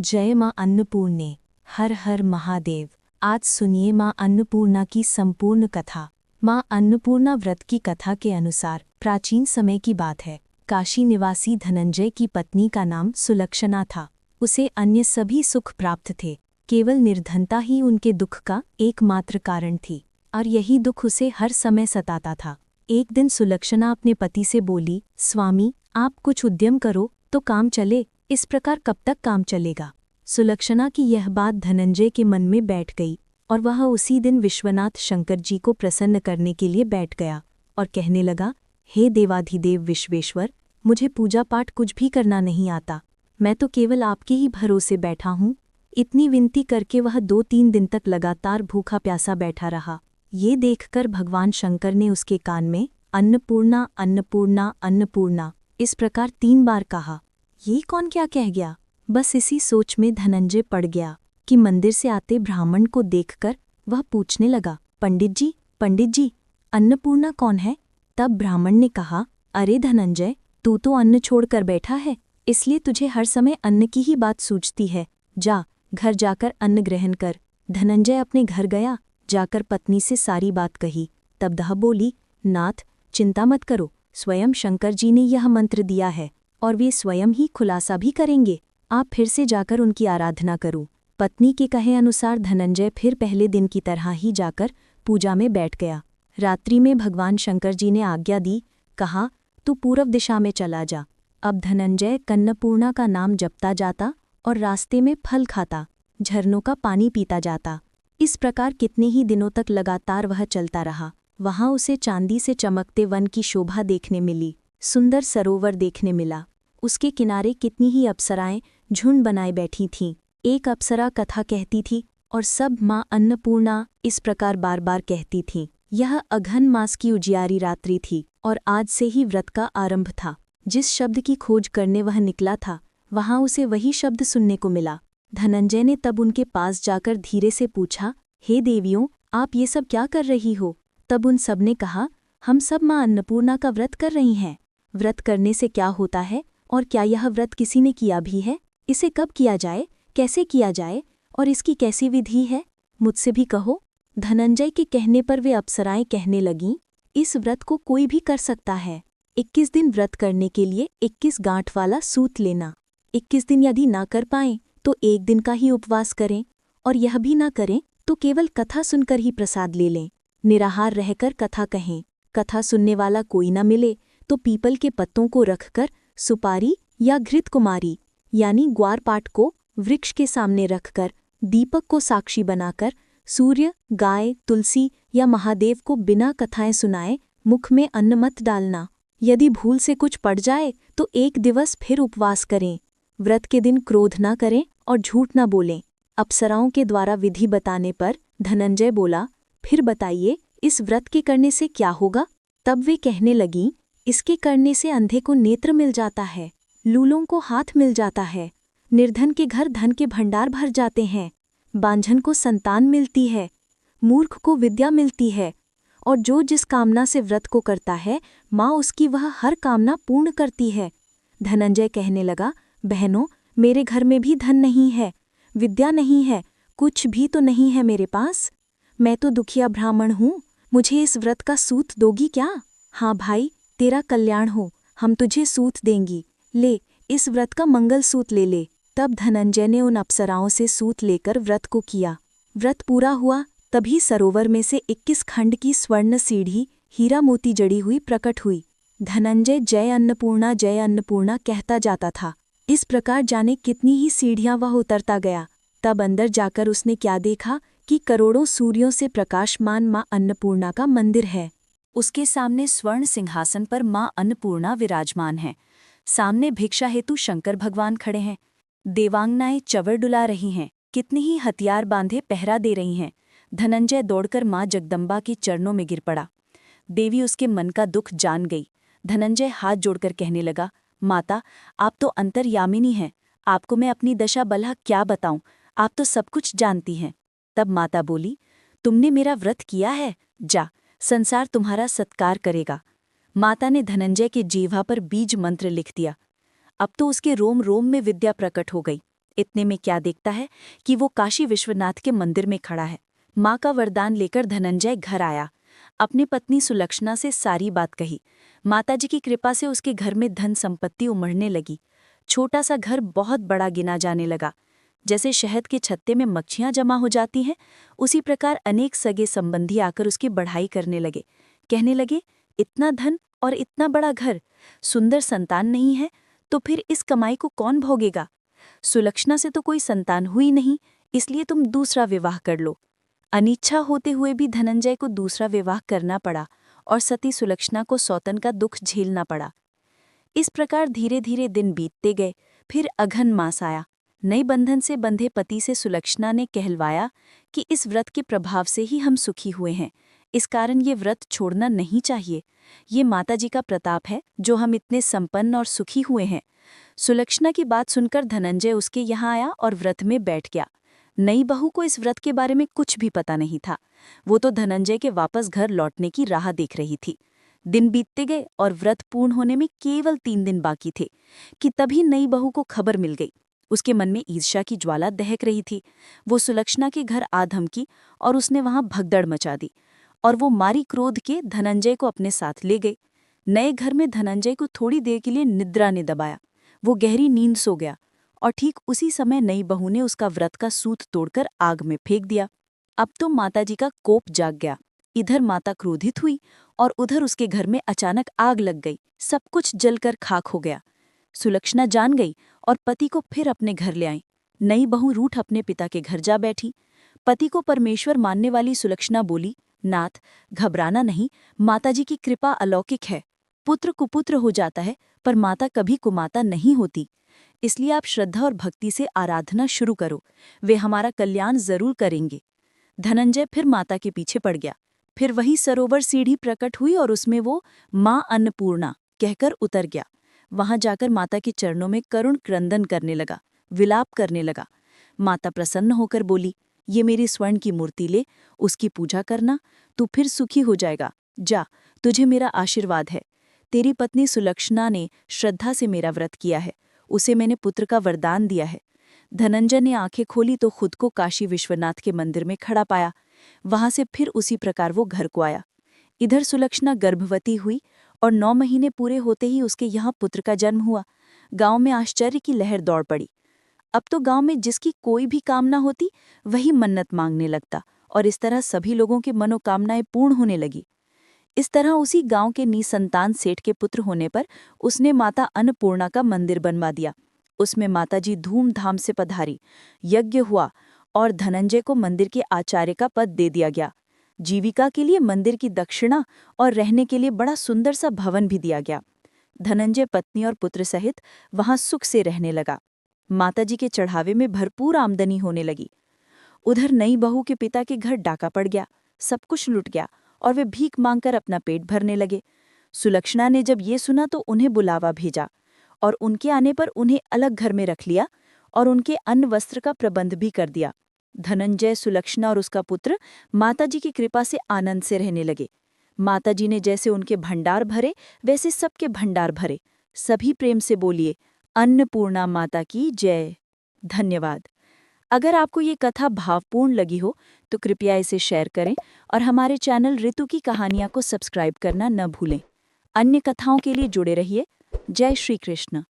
जय माँ अन्नपूर्णे, हर हर महादेव। आज सुनिए माँ अन्नपूर्णा की संपूर्ण कथा। माँ अन्नपूर्णा व्रत की कथा के अनुसार प्राचीन समय की बात है। काशी निवासी धनंजय की पत्नी का नाम सुलक्षणा था। उसे अन्य सभी सुख प्राप्त थे, केवल निर्धनता ही उनके दुख का एकमात्र कारण थी, और यही दुख उसे हर समय सताता था। एक दिन सुलक्षणा अपने पति से बोली, स्वामी, आप कुछ उद्यम करो तो काम चले, इस प्रकार कब तक काम चलेगा। सुलक्षणा की यह बात धनंजय के मन में बैठ गई और वह उसी दिन विश्वनाथ शंकर जी को प्रसन्न करने के लिए बैठ गया और कहने लगा, हे देवाधिदेव विश्वेश्वर, मुझे पूजा पाठ कुछ भी करना नहीं आता, मैं तो केवल आपके ही भरोसे बैठा हूँ। इतनी विनती करके वह 2-3 दिन तक लगातार भूखा प्यासा बैठा रहा। ये देखकर भगवान शंकर ने उसके कान में अन्नपूर्णा अन्नपूर्णा अन्नपूर्णा इस प्रकार 3 बार कहा। ये कौन क्या कह गया। बस इसी सोच में धनंजय पड़ गया कि मंदिर से आते ब्राह्मण को देखकर वह पूछने लगा, पंडित जी, अन्नपूर्णा कौन है। तब ब्राह्मण ने कहा, अरे धनंजय, तू तो अन्न छोड़कर बैठा है, इसलिए तुझे हर समय अन्न की ही बात सूझती है। जा, घर जाकर अन्न ग्रहण कर। धनंजय अपने घर गया, जाकर पत्नी से सारी बात कही। तब वह बोली, नाथ, चिंता मत करो, स्वयं शंकर जी ने यह मंत्र दिया है और वे स्वयं ही खुलासा भी करेंगे। आप फिर से जाकर उनकी आराधना करो। पत्नी के कहे अनुसार धनंजय फिर पहले दिन की तरह ही जाकर पूजा में बैठ गया। रात्रि में भगवान शंकर जी ने आज्ञा दी, कहा, तू पूर्व दिशा में चला जा। अब धनंजय अन्नपूर्णा का नाम जपता जाता और रास्ते में फल खाता, झरनों का पानी पीता जाता। इस प्रकार कितने ही दिनों तक लगातार वह चलता रहा। वहाँ उसे चांदी से चमकते वन की शोभा देखने मिली, सुंदर सरोवर देखने मिला। उसके किनारे कितनी ही अप्सराएं झुंड बनाए बैठी थीं। एक अप्सरा कथा कहती थी और सब माँ अन्नपूर्णा इस प्रकार बार बार कहती थीं। यह अघन मास की उजियारी रात्रि थी और आज से ही व्रत का आरंभ था। जिस शब्द की खोज करने वह निकला था, वहाँ उसे वही शब्द सुनने को मिला। धनंजय ने तब उनके पास जाकर धीरे से पूछा, हे देवियों, आप ये सब क्या कर रही हो। तब उन सब ने कहा, हम सब माँ अन्नपूर्णा का व्रत कर रही हैं। व्रत करने से क्या होता है और क्या यह व्रत किसी ने किया भी है, इसे कब किया जाए, कैसे किया जाए और इसकी कैसी विधि है, मुझसे भी कहो। धनंजय के कहने पर वे अप्सराएं कहने लगीं, इस व्रत को कोई भी कर सकता है। 21 दिन व्रत करने के लिए 21 गांठ वाला सूत लेना। 21 दिन यदि ना कर पाएं तो 1 दिन का ही उपवास करें, और यह भी ना करें तो केवल कथा सुनकर ही प्रसाद ले लें। निराहार रहकर कथा कहें। कथा सुनने वाला कोई न मिले तो पीपल के पत्तों को रखकर सुपारी या घृत कुमारी यानी ग्वार पाट को वृक्ष के सामने रखकर दीपक को साक्षी बनाकर सूर्य, गाय, तुलसी या महादेव को बिना कथाएं सुनाए मुख में अन्न मत डालना। यदि भूल से कुछ पड़ जाए तो 1 दिवस फिर उपवास करें। व्रत के दिन क्रोध न करें और झूठ न बोलें। अप्सराओं के द्वारा विधि बताने पर धनंजय बोला, फिर बताइए, इस व्रत के करने से क्या होगा। तब वे कहने लगीं, इसके करने से अंधे को नेत्र मिल जाता है, लूलों को हाथ मिल जाता है, निर्धन के घर धन के भंडार भर जाते हैं, बांझन को संतान मिलती है, मूर्ख को विद्या मिलती है, और जो जिस कामना से व्रत को करता है, माँ उसकी वह हर कामना पूर्ण करती है। धनंजय कहने लगा, बहनों, मेरे घर में भी धन नहीं है, विद्या नहीं है, कुछ भी तो नहीं है मेरे पास। मैं तो दुखिया ब्राह्मण हूँ, मुझे इस व्रत का सूत दोगी क्या। हाँ भाई, तेरा कल्याण हो, हम तुझे सूत देंगी, ले, इस व्रत का मंगल सूत ले ले। तब धनंजय ने उन अप्सराओं से सूत लेकर व्रत को किया। व्रत पूरा हुआ, तभी सरोवर में से 21 खंड की स्वर्ण सीढ़ी हीरा मोती जड़ी हुई प्रकट हुई। धनंजय जय अन्नपूर्णा कहता जाता था। इस प्रकार जाने कितनी ही सीढ़ियां वह उतरता गया। तब अंदर जाकर उसने क्या देखा कि करोड़ों सूर्यों से प्रकाशमान माँ अन्नपूर्णा का मंदिर है। उसके सामने स्वर्ण सिंहासन पर माँ अन्नपूर्णा विराजमान है। सामने भिक्षा हेतु शंकर भगवान खड़े हैं। देवांगनाएं चवर डुला रही हैं, कितनी ही हथियार बांधे पहरा दे रही हैं। धनंजय दौड़कर माँ जगदम्बा के चरणों में गिर पड़ा। देवी उसके मन का दुख जान गई। धनंजय हाथ जोड़कर कहने लगा, माता, आप तो अंतर्यामिनी हैं, आपको मैं अपनी दशा बलहा क्या बताऊं, आप तो सब कुछ जानती हैं। तब माता बोली, तुमने मेरा व्रत किया है, जा, संसार तुम्हारा सत्कार करेगा। माता ने धनंजय के जीवा पर बीज मंत्र लिख दिया। अब तो उसके रोम रोम में विद्या प्रकट हो गई। इतने में क्या देखता है कि वो काशी विश्वनाथ के मंदिर में खड़ा है। माँ का वरदान लेकर धनंजय घर आया। अपनी पत्नी सुलक्षणा से सारी बात कही। माताजी की कृपा से उसके घर में धन संपत्ति उमड़ने लगी। छोटा सा घर बहुत बड़ा गिना जाने लगा। जैसे शहद के छत्ते में मक्खियां जमा हो जाती हैं, उसी प्रकार अनेक सगे संबंधी आकर उसकी बढ़ाई करने लगे। कहने लगे, इतना धन और इतना बड़ा घर, सुंदर संतान नहीं है तो फिर इस कमाई को कौन भोगेगा? सुलक्षणा से तो कोई संतान हुई नहीं, इसलिए तुम दूसरा विवाह कर लो। अनिच्छा होते हुए भी धनंजय को दूसरा विवाह करना पड़ा और सती सुलक्षणा को सौतन का दुख झेलना पड़ा। इस प्रकार धीरे धीरे दिन बीतते गए। फिर अघन मास आया। नई बंधन से बंधे पति से सुलक्षणा ने कहलवाया कि इस व्रत के प्रभाव से ही हम सुखी हुए हैं, इस कारण ये व्रत छोड़ना नहीं चाहिए। ये माताजी का प्रताप है जो हम इतने संपन्न और सुखी हुए हैं। सुलक्षणा की बात सुनकर धनंजय उसके यहाँ आया और व्रत में बैठ गया। नई बहू को इस व्रत के बारे में कुछ भी पता नहीं था। वो तो धनंजय के वापस घर लौटने की राह देख रही थी। दिन बीतते गए और व्रत पूर्ण होने में केवल 3 दिन बाकी थे कि तभी नई बहू को खबर मिल गई। उसके मन में ईर्ष्या की ज्वाला दहक रही थी। वो सुलक्षणा के घर आ धमकी और उसने वहां भगदड़ मचा दी और वो मारी क्रोध के धनंजय को अपने साथ ले गई। नए घर में धनंजय को थोड़ी देर के लिए निद्रा ने दबाया। वो गहरी नींद सो गया और ठीक उसी समय नई बहू ने उसका व्रत का सूत तोड़कर आग में फेंक दिया। अब तो माताजी का कोप जाग गया। इधर माता क्रोधित हुई और उधर उसके घर में अचानक आग लग गई। सब कुछ जलकर खाक हो गया। सुलक्षणा जान गई और पति को फिर अपने घर ले आई। नई बहू रूठ अपने पिता के घर जा बैठी। पति को परमेश्वर मानने वाली सुलक्षणा बोली, नाथ, घबराना नहीं, माताजी की कृपा अलौकिक है। पुत्र कुपुत्र हो जाता है पर माता कभी कुमाता नहीं होती। इसलिए आप श्रद्धा और भक्ति से आराधना शुरू करो, वे हमारा कल्याण जरूर करेंगे। धनंजय फिर माता के पीछे पड़ गया। फिर वही सरोवर सीढ़ी प्रकट हुई और उसमें वो माँ अन्नपूर्णा कहकर उतर गया। वहां जाकर माता के चरणों में करुण क्रंदन करने लगा, विलाप करने लगा। माता प्रसन्न होकर बोली, ये मेरी स्वर्ण की मूर्ति ले, उसकी पूजा करना, तू फिर सुखी हो जाएगा। जा, तुझे मेरा आशीर्वाद है। तेरी पत्नी सुलक्षणा ने श्रद्धा से मेरा व्रत किया है, उसे मैंने पुत्र का वरदान दिया है। धनंजय ने आंखें खोली तो खुद को काशी विश्वनाथ के मंदिर में खड़ा पाया। वहां से फिर उसी प्रकार वो घर को आया। इधर सुलक्षणा गर्भवती हुई और 9 महीने पूरे होते ही उसके यहाँ पुत्र का जन्म हुआ। गांव में आश्चर्य की लहर दौड़ पड़ी। अब तो गांव में जिसकी कोई भी कामना होती वही मन्नत मांगने लगता और इस तरह सभी लोगों की मनोकामनाएं पूर्ण होने लगी। इस तरह उसी गांव के निसंतान सेठ के पुत्र होने पर उसने माता अन्नपूर्णा का मंदिर बनवा दिया। उसमें माताजी धूमधाम से पधारी, यज्ञ हुआ और धनंजय को मंदिर के आचार्य का पद दे दिया गया। जीविका के लिए मंदिर की दक्षिणा और रहने के लिए बड़ा सुंदर सा भवन भी दिया गया। धनंजय पत्नी और पुत्र सहित वहां सुख से रहने लगा। माताजी के चढ़ावे में भरपूर आमदनी होने लगी। उधर नई बहू के पिता के घर डाका पड़ गया, सब कुछ लुट गया और वे भीख मांगकर अपना पेट भरने लगे। सुलक्षणा ने जब ये सुना तो उन्हें बुलावा भेजा और उनके आने पर उन्हें अलग घर में रख लिया और उनके अन्न वस्त्र का प्रबंध भी कर दिया। धनंजय, सुलक्षणा और उसका पुत्र माताजी की कृपा से आनंद से रहने लगे। माताजी ने जैसे उनके भंडार भरे वैसे सबके भंडार भरे। सभी प्रेम से बोलिए, अन्नपूर्णा माता की जय। धन्यवाद। अगर आपको ये कथा भावपूर्ण लगी हो तो कृपया इसे शेयर करें और हमारे चैनल ऋतु की कहानियाँ को सब्सक्राइब करना न भूलें। अन्य कथाओं के लिए जुड़े रहिए। जय श्री कृष्ण।